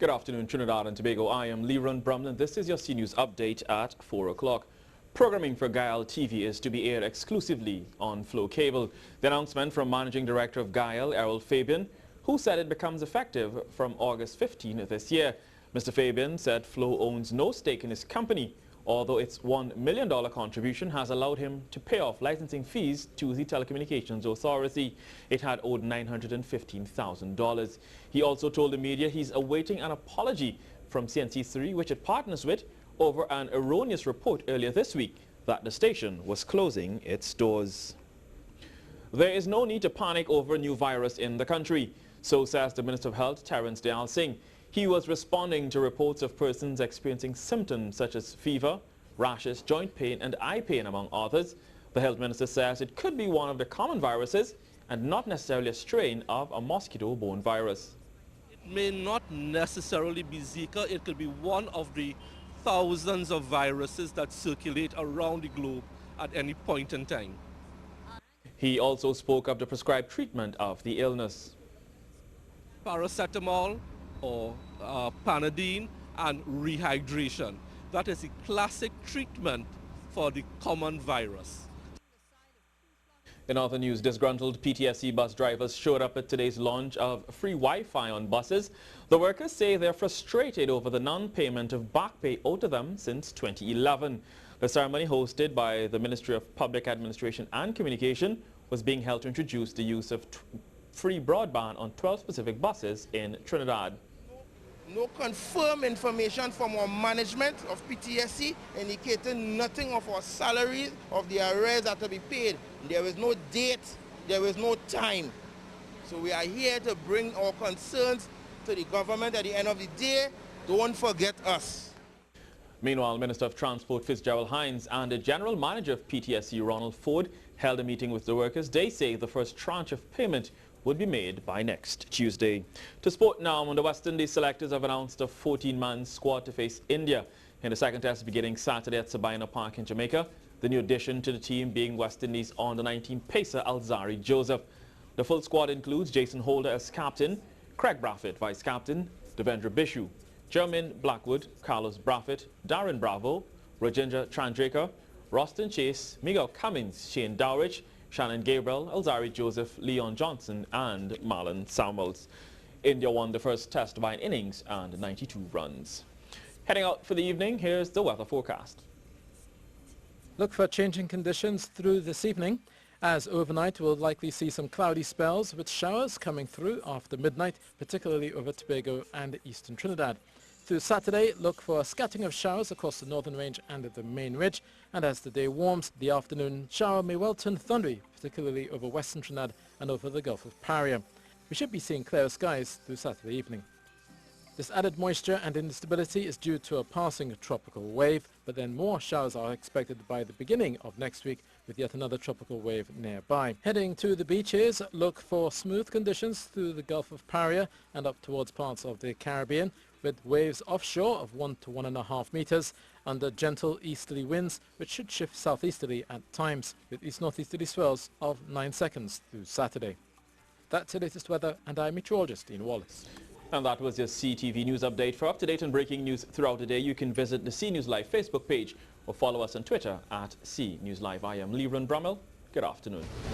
Good afternoon, Trinidad and Tobago. I am Leron Brumlin. This is your C News update at 4 o'clock. Programming for Gayelle TV is to be aired exclusively on Flow Cable. The announcement from Managing Director of Gayelle, Fabian, who said it becomes effective from August 15 this year. Mr. Fabian said Flow owns no stake in his company, although its $1 million contribution has allowed him to pay off licensing fees to the Telecommunications Authority. It had owed $915,000. He also told the media he's awaiting an apology from CNC3, which it partners with, over an erroneous report earlier this week that the station was closing its doors. There is no need to panic over a new virus in the country, so says the Minister of Health, Terence Dayal Singh. He was responding to reports of persons experiencing symptoms such as fever, rashes, joint pain and eye pain, among others. The health minister says it could be one of the common viruses and not necessarily a strain of a mosquito-borne virus. It may not necessarily be Zika. It could be one of the thousands of viruses that circulate around the globe at any point in time. He also spoke of the prescribed treatment of the illness. Paracetamol or Panadine and rehydration. That is a classic treatment for the common virus. In other news, disgruntled PTSC bus drivers showed up at today's launch of free Wi-Fi on buses. The workers say they're frustrated over the non-payment of back pay owed to them since 2011. The ceremony, hosted by the Ministry of Public Administration and Communication, was being held to introduce the use of free broadband on 12 specific buses in Trinidad. No confirmed information from our management of PTSC indicating nothing of our salaries, of the arrears that will be paid. There is no date, there is no time. So we are here to bring our concerns to the government at the end of the day. Don't forget us. Meanwhile, Minister of Transport Fitzgerald Hines and the General Manager of PTSC, Ronald Ford, held a meeting with the workers. They say the first tranche of payment would be made by next Tuesday. To sport now, the West Indies selectors have announced a 14-man squad to face India in the second test beginning Saturday at Sabina Park in Jamaica. The new addition to the team being West Indies under-19 pacer Alzari Joseph. The full squad includes Jason Holder as captain, Craig Braffett vice-captain, Devendra Bishu, Jermaine Blackwood, Carlos Braffett, Darren Bravo, Rajendra Chandraker, Roston Chase, Miguel Cummins, Shane Dowrich, Shannon Gabriel, Alzari Joseph, Leon Johnson and Marlon Samuels. India won the first test by an innings and 92 runs. Heading out for the evening, here's the weather forecast. Look for changing conditions through this evening, as overnight we'll likely see some cloudy spells with showers coming through after midnight, particularly over Tobago and eastern Trinidad. Through Saturday, look for a scattering of showers across the northern range and the main ridge, and as the day warms, the afternoon shower may well turn thundery, particularly over western Trinidad and over the Gulf of Paria. We should be seeing clearer skies through Saturday evening. This added moisture and instability is due to a passing tropical wave, but then more showers are expected by the beginning of next week with yet another tropical wave nearby. Heading to the beaches, look for smooth conditions through the Gulf of Paria and up towards parts of the Caribbean, with waves offshore of 1 to 1.5 meters under gentle easterly winds, which should shift southeasterly at times, with east-northeasterly swells of 9 seconds through Saturday. That's the latest weather, and I'm meteorologist Dean Wallace. And that was your CTV News Update. For up-to-date and breaking news throughout the day, you can visit the C News Live Facebook page or follow us on Twitter at C News Live. I am Leron Brummel. Good afternoon.